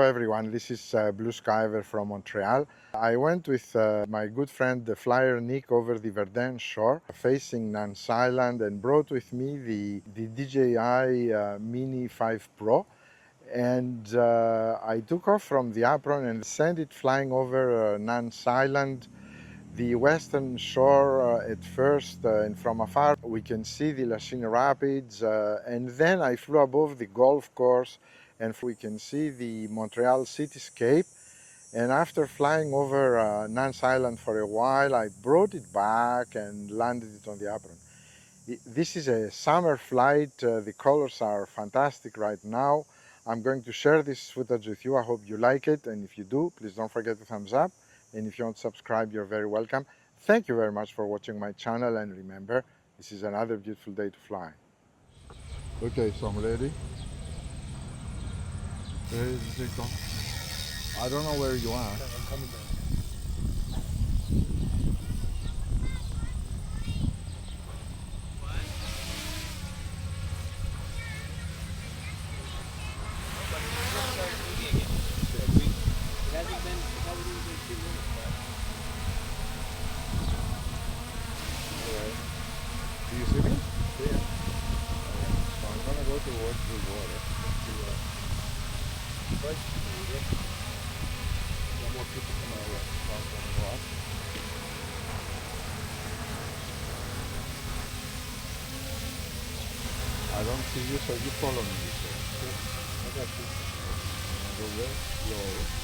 everyone, this is Blue Skyver from Montreal. I went with my good friend the flyer Nick over the Verdun shore facing Nuns Island and brought with me the DJI Mini 5 Pro, and I took off from the apron and sent it flying over Nuns Island, the western shore at first, and from afar we can see the Lachine Rapids, and then I flew above the golf course and we can see the Montreal Cityscape. And after flying over Nuns Island for a while, I brought it back and landed it on the apron. This is a summer flight. The colors are fantastic right now. I'm going to share this footage with you. I hope you like it, and if you do, please don't forget to thumbs up. And if you want to subscribe, you're very welcome. Thank you very much for watching my channel, and remember, this is another beautiful day to fly. Okay, so I'm ready. I don't know where you are. I'm coming back. Do you see me? Yeah. So I'm gonna go towards the water. Right. One more people come out here. So I'm gonna go up. I don't see you, so you follow me this way. Okay. I got you. Go there, slow.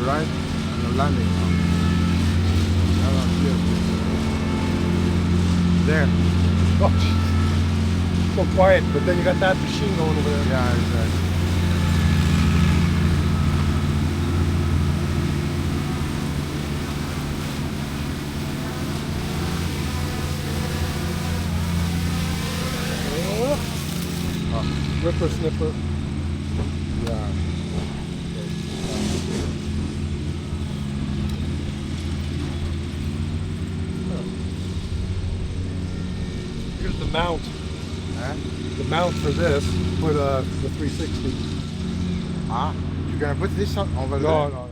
right on the landing now. I don't see it. There. Oh, jeez. So quiet, but then you got that machine going over there. Yeah, exactly. Ripper snipper. Yeah. Here's the mount. Huh? The mount for this for the 360. Ah, you're gonna put this on over No, there? no,